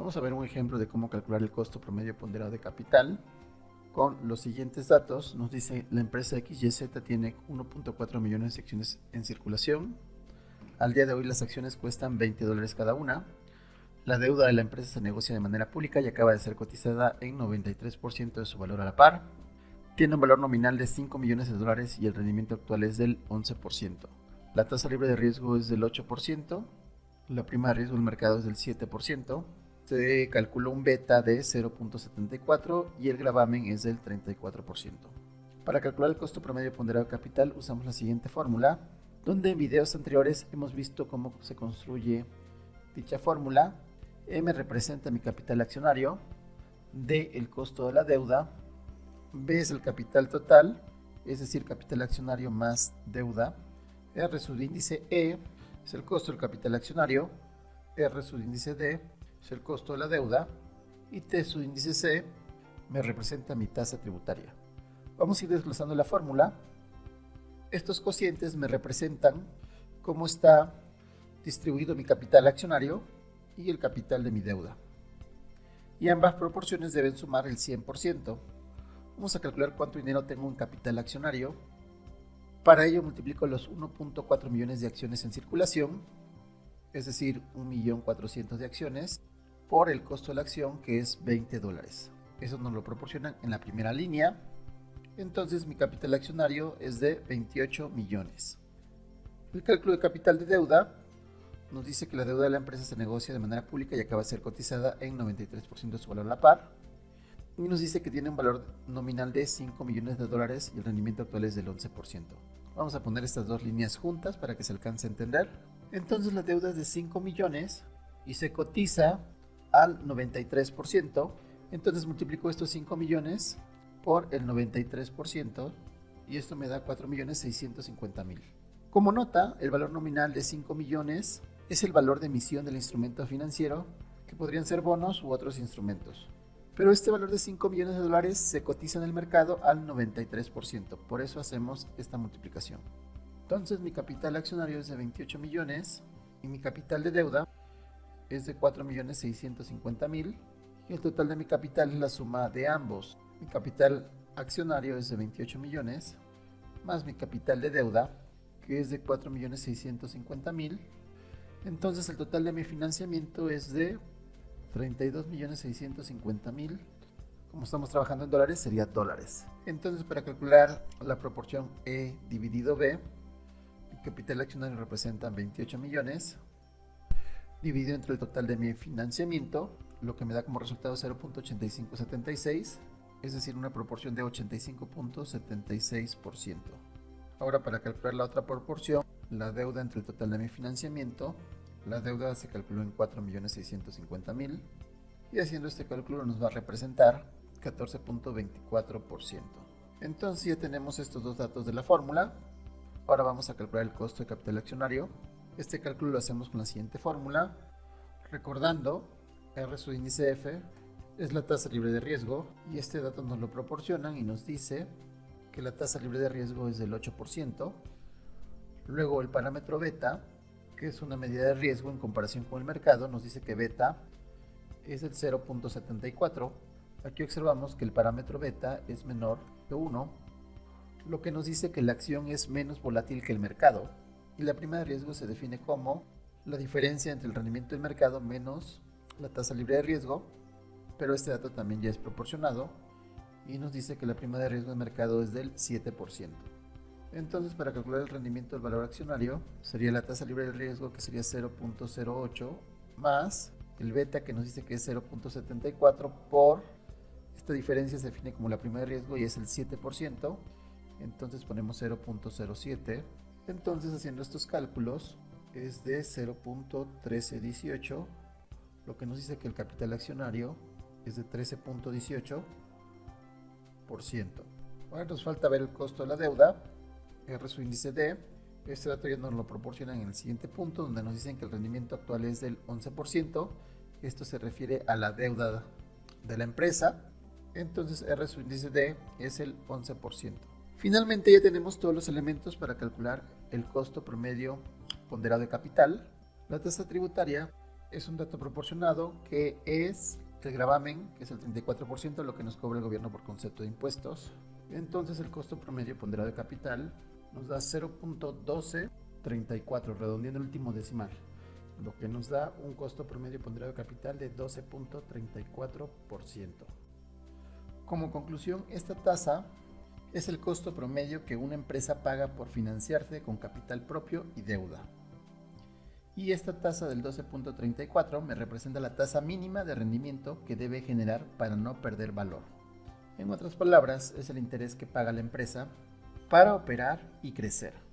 Vamos a ver un ejemplo de cómo calcular el costo promedio ponderado de capital. Con los siguientes datos nos dice la empresa XYZ tiene 1.4 millones de acciones en circulación. Al día de hoy las acciones cuestan $20 cada una. La deuda de la empresa se negocia de manera pública y acaba de ser cotizada en 93% de su valor a la par. Tiene un valor nominal de $5 millones y el rendimiento actual es del 11%. La tasa libre de riesgo es del 8%. La prima de riesgo del mercado es del 7%. Se calculó un beta de 0.74 y el gravamen es del 34%. Para calcular el costo promedio ponderado de capital usamos la siguiente fórmula, donde en videos anteriores hemos visto cómo se construye dicha fórmula. M representa mi capital accionario, D el costo de la deuda, B es el capital total, es decir, capital accionario más deuda, R subíndice E es el costo del capital accionario, R subíndice D es el costo de la deuda y T subíndice C me representa mi tasa tributaria. Vamos a ir desglosando la fórmula. Estos cocientes me representan cómo está distribuido mi capital accionario y el capital de mi deuda. Y ambas proporciones deben sumar el 100%. Vamos a calcular cuánto dinero tengo en capital accionario. Para ello multiplico los 1.4 millones de acciones en circulación, es decir, 1.400.000 de acciones, por el costo de la acción, que es $20. Eso nos lo proporcionan en la primera línea. Entonces mi capital accionario es de 28 millones. El cálculo de capital de deuda nos dice que la deuda de la empresa se negocia de manera pública y acaba de ser cotizada en 93% de su valor a la par. Y nos dice que tiene un valor nominal de $5 millones y el rendimiento actual es del 11%. Vamos a poner estas dos líneas juntas para que se alcance a entender. Entonces la deuda es de 5 millones y se cotiza al 93%. Entonces multiplico estos 5 millones por el 93% y esto me da 4.650.000. Como nota, el valor nominal de 5 millones es el valor de emisión del instrumento financiero, que podrían ser bonos u otros instrumentos. Pero este valor de 5 millones de dólares se cotiza en el mercado al 93%, por eso hacemos esta multiplicación. Entonces mi capital accionario es de 28 millones y mi capital de deuda es de 4.650.000 y el total de mi capital es la suma de ambos. Mi capital accionario es de 28 millones más mi capital de deuda, que es de 4.650.000. Entonces el total de mi financiamiento es de 32.650.000. Como estamos trabajando en dólares, sería dólares. Entonces, para calcular la proporción E dividido B, mi capital accionario representa 28 millones, dividido entre el total de mi financiamiento, lo que me da como resultado 0.8576, es decir, una proporción de 85.76%. Ahora, para calcular la otra proporción, la deuda entre el total de mi financiamiento, la deuda se calculó en 4.650.000 y haciendo este cálculo nos va a representar 14.24%. Entonces ya tenemos estos dos datos de la fórmula. Ahora vamos a calcular el costo de capital accionario. Este cálculo lo hacemos con la siguiente fórmula, recordando R sub índice F es la tasa libre de riesgo y este dato nos lo proporcionan y nos dice que la tasa libre de riesgo es del 8%. Luego el parámetro beta, que es una medida de riesgo en comparación con el mercado, nos dice que beta es el 0.74. Aquí observamos que el parámetro beta es menor que 1, lo que nos dice que la acción es menos volátil que el mercado. Y la prima de riesgo se define como la diferencia entre el rendimiento del mercado menos la tasa libre de riesgo, pero este dato también ya es proporcionado y nos dice que la prima de riesgo del mercado es del 7%. Entonces, para calcular el rendimiento del valor accionario, sería la tasa libre de riesgo, que sería 0.08, más el beta, que nos dice que es 0.74, por esta diferencia se define como la prima de riesgo y es el 7%, entonces ponemos 0.07. Entonces, haciendo estos cálculos, es de 0.1318, lo que nos dice que el capital accionario es de 13.18%. Ahora nos falta ver el costo de la deuda, R su índice D. Este dato ya nos lo proporcionan en el siguiente punto, donde nos dicen que el rendimiento actual es del 11%. Esto se refiere a la deuda de la empresa. Entonces R su índice D es el 11%. Finalmente ya tenemos todos los elementos para calcular el costo promedio ponderado de capital. La tasa tributaria es un dato proporcionado que es el gravamen, que es el 34%, lo que nos cobra el gobierno por concepto de impuestos. Entonces el costo promedio ponderado de capital nos da 0.1234, redondeando el último decimal, lo que nos da un costo promedio ponderado de capital de 12.34%. Como conclusión, esta tasa es el costo promedio que una empresa paga por financiarse con capital propio y deuda. Y esta tasa del 12.34 me representa la tasa mínima de rendimiento que debe generar para no perder valor. En otras palabras, es el interés que paga la empresa para operar y crecer.